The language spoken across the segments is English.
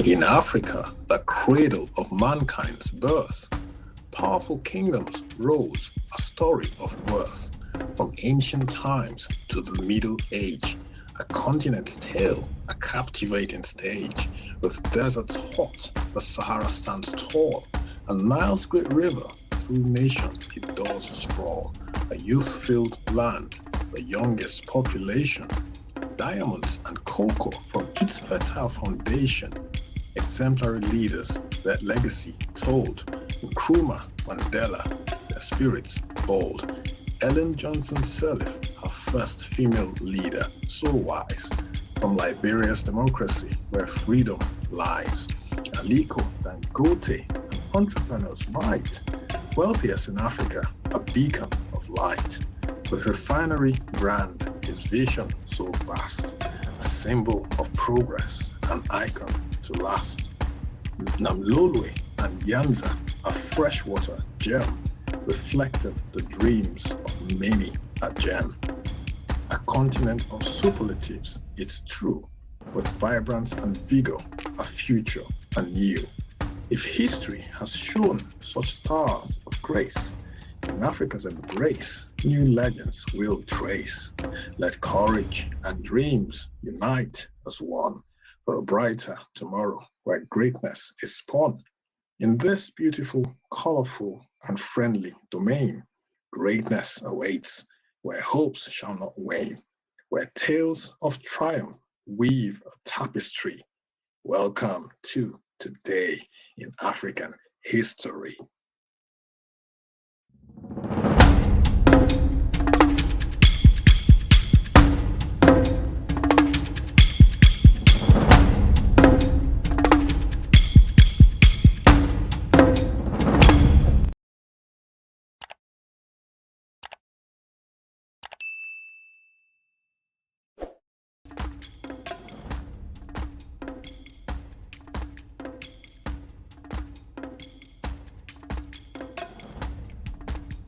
In Africa, the cradle of mankind's birth, powerful kingdoms rose, a story of worth. From ancient times to the Middle Age, a continent's tale, a captivating stage. With deserts hot, the Sahara stands tall, and Nile's great river through nations it does sprawl. A youth-filled land, the youngest population, diamonds and cocoa from its fertile foundation. Exemplary leaders, their legacy told. Nkrumah, Mandela, their spirits bold. Ellen Johnson Sirleaf, her first female leader, so wise. From Liberia's democracy, where freedom lies. Aliko Dangote, an entrepreneur's might. Wealthiest in Africa, a beacon of light. With refinery brand, his vision so vast. A symbol of progress, an icon to last. Namlolwe and Nyanza, a freshwater gem, reflected the dreams of many a gem. A continent of superlatives, it's true, with vibrance and vigor, a future anew. If history has shown such stars of grace, in Africa's embrace, new legends will trace. Let courage and dreams unite as one for a brighter tomorrow where greatness is spun. In this beautiful, colorful, and friendly domain, greatness awaits where hopes shall not wane, where tales of triumph weave a tapestry. Welcome to Today in African History.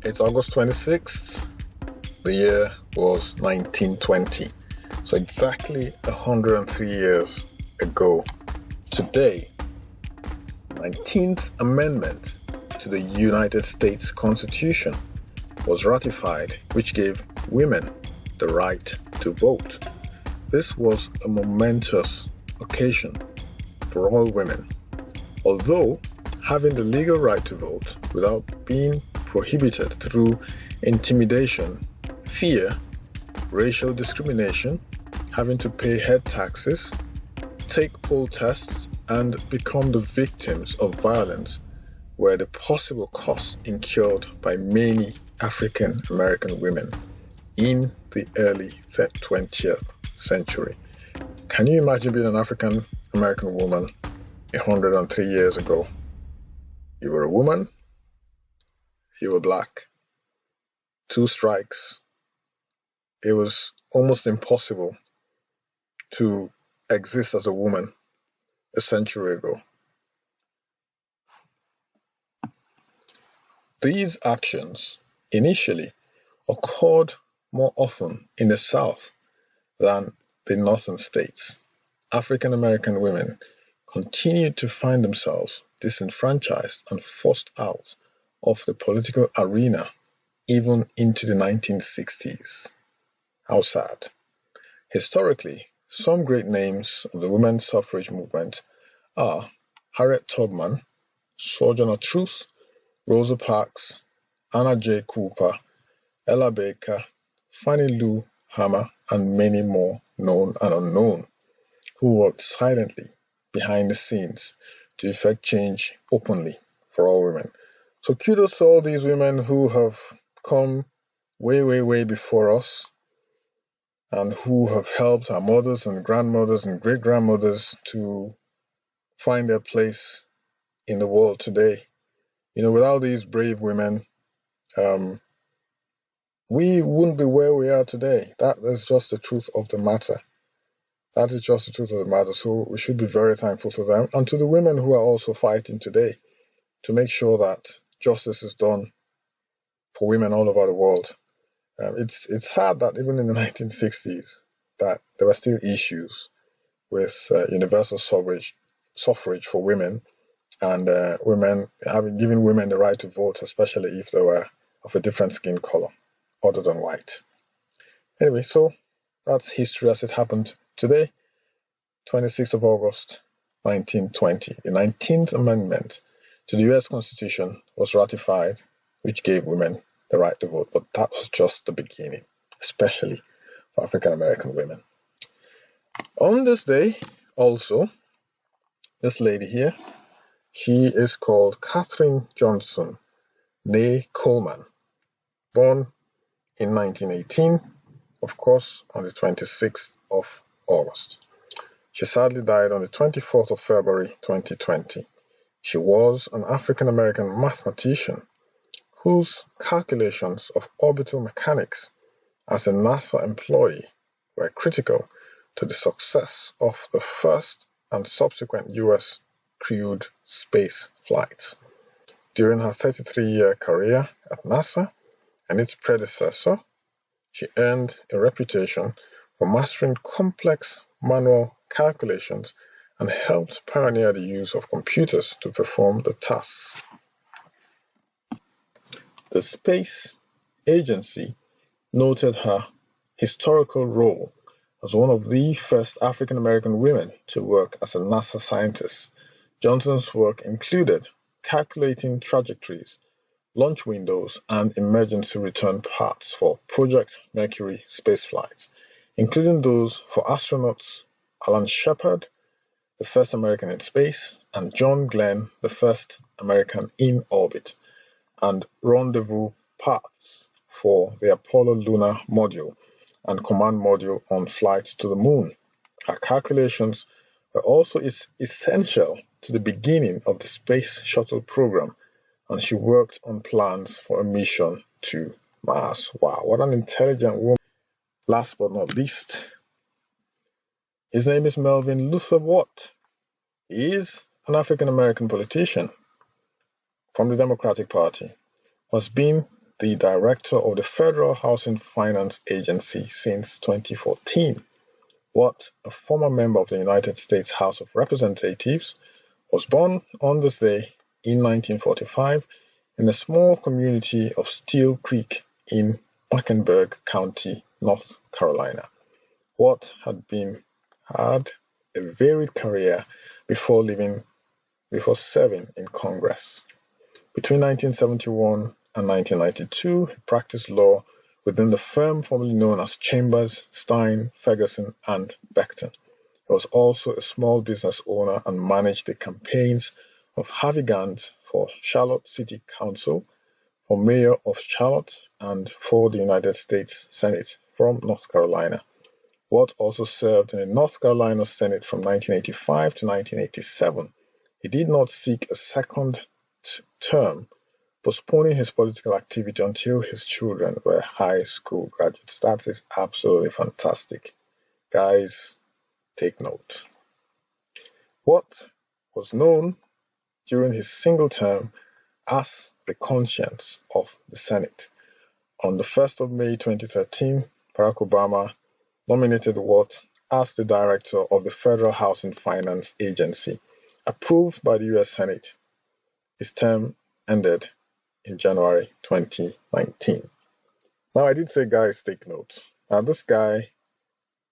It's August 26th. The year was 1920. So exactly 103 years ago. Today, 19th Amendment to the United States Constitution was ratified, which gave women the right to vote. This was a momentous occasion for all women. Although having the legal right to vote without being prohibited through intimidation, fear, racial discrimination, having to pay head taxes, take poll tests, and become the victims of violence were the possible costs incurred by many African American women in the early 20th century. Can you imagine being an African American woman 103 years ago? You were a woman, you were black. 2 strikes. It was almost impossible to exist as a woman a century ago. These actions initially occurred more often in the South than the northern states. African American women continued to find themselves disenfranchised and forced out of the political arena even into the 1960s. How sad. Historically, some great names of the women's suffrage movement are Harriet Tubman, Sojourner Truth, Rosa Parks, Anna J. Cooper, Ella Baker, Fannie Lou Hamer, and many more known and unknown, who worked silently behind the scenes to effect change openly for all women. So kudos to all these women who have come way, way, way before us and who have helped our mothers and grandmothers and great-grandmothers to find their place in the world today. You know, without these brave women, we wouldn't be where we are today. That is just the truth of the matter. That is just the truth of the matter. So we should be very thankful to them and to the women who are also fighting today to make sure that justice is done for women all over the world. It's sad that even in the 1960s that there were still issues with universal suffrage for women, and giving women the right to vote, especially if they were of a different skin color other than white. Anyway, so that's history as it happened today, 26th of August, 1920. The 19th Amendment to the US Constitution was ratified, which gave women the right to vote, but that was just the beginning, especially for African American women. On this day, also, this lady here, she is called Katherine Johnson née Coleman, born in 1918, of course, on the 26th of August. She sadly died on the 24th of February 2020. She was an African American mathematician whose calculations of orbital mechanics as a NASA employee were critical to the success of the first and subsequent US crewed space flights. During her 33-year career at NASA and its predecessor, she earned a reputation for mastering complex manual calculations and helped pioneer the use of computers to perform the tasks. The Space Agency noted her historical role as one of the first African American women to work as a NASA scientist. Johnson's work included calculating trajectories, launch windows, and emergency return paths for Project Mercury spaceflights, including those for astronauts Alan Shepard, the first American in space, and John Glenn, the first American in orbit, and rendezvous paths for the Apollo lunar module and command module on flights to the moon. Her calculations were also essential to the beginning of the Space Shuttle program, and she worked on plans for a mission to Mars. Wow, what an intelligent woman. Last but not least, his name is Melvin Watt. He is an African American politician from the Democratic Party, has been the director of the Federal Housing Finance Agency since 2014. Watt, a former member of the United States House of Representatives, was born on this day in 1945 in a small community of Steel Creek in Mecklenburg County, North Carolina. Watt had a varied career before serving in Congress. Between 1971 and 1992, he practiced law within the firm formerly known as Chambers, Stein, Ferguson, and Beckton. He was also a small business owner and managed the campaigns of Harvey Gantt for Charlotte City Council, for Mayor of Charlotte, and for the United States Senate from North Carolina. Watt also served in the North Carolina Senate from 1985 to 1987. He did not seek a second term, postponing his political activity until his children were high school graduates. That is absolutely fantastic. Guys, take note. Watt was known during his single term as the conscience of the Senate. On the 1st of May 2013, Barack Obama nominated Watt as the director of the Federal Housing Finance Agency, approved by the U.S. Senate. His term ended in January 2019. Now, I did say, guys, take notes. Now, this guy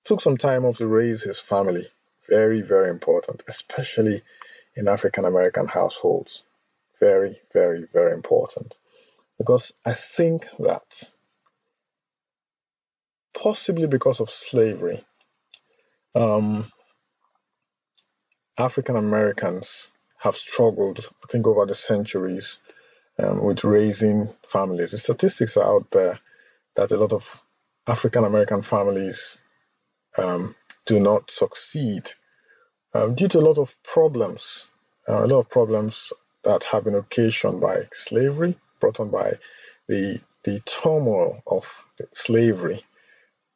took some time off to raise his family. Very, very important, especially in African American households. Very, very, very important. Because I think that possibly because of slavery, African Americans have struggled, I think, over the centuries with raising families. The statistics are out there that a lot of African American families do not succeed due to a lot of problems that have been occasioned by slavery, brought on by the turmoil of slavery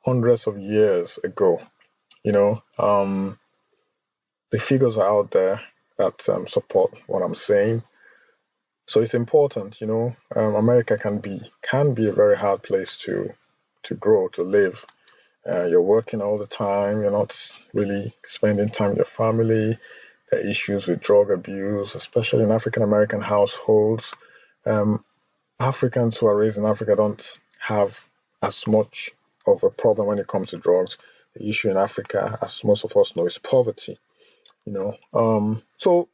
hundreds of years ago. The figures are out there that support what I'm saying. So it's important, America can be a very hard place to grow, to live. You're working all the time. You're not really spending time with your family. the issues with drug abuse, especially in African American households. Africans who are raised in Africa don't have as much of a problem when it comes to drugs. The issue in Africa, as most of us know, is poverty. So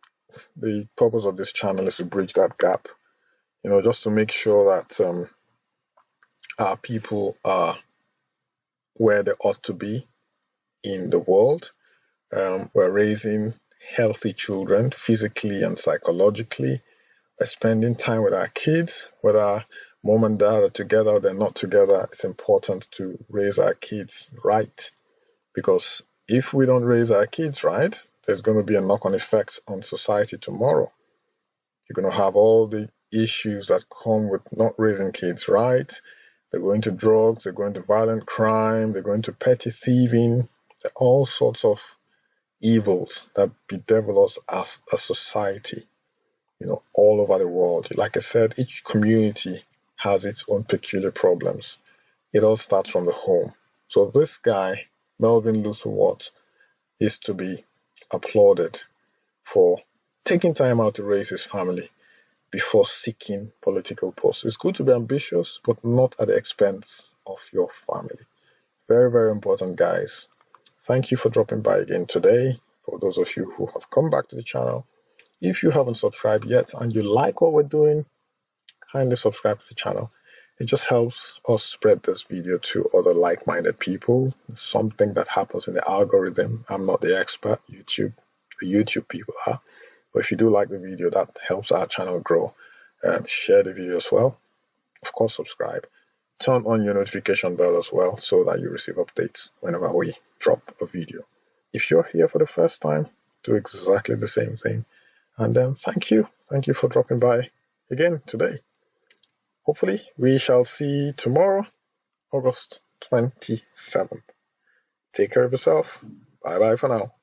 the purpose of this channel is to bridge that gap. Just to make sure that our people are where they ought to be in the world. We're raising healthy children physically and psychologically. We're spending time with our kids, whether mom and dad are together or they're not together. It's important to raise our kids right, because if we don't raise our kids right, there's going to be a knock-on effect on society tomorrow. You're going to have all the issues that come with not raising kids right. They're going to drugs, they're going to violent crime, they're going to petty thieving. There are all sorts of evils that bedevil us as a society, all over the world. Like I said, each community has its own peculiar problems. It all starts from the home. So this guy, Melvin Watt, is to be applauded for taking time out to raise his family before seeking political posts. It's good to be ambitious, but not at the expense of your family. Very, very important, guys. Thank you for dropping by again today. For those of you who have come back to the channel, if you haven't subscribed yet and you like what we're doing, kindly subscribe to the channel. It just helps us spread this video to other like-minded people. It's something that happens in the algorithm. I'm not the expert. The YouTube people are. But if you do like the video, that helps our channel grow. Share the video as well. Of course, subscribe. Turn on your notification bell as well so that you receive updates whenever we drop a video. If you're here for the first time, do exactly the same thing. And thank you. Thank you for dropping by again today. Hopefully, we shall see tomorrow, August 27th. Take care of yourself. Bye-bye for now.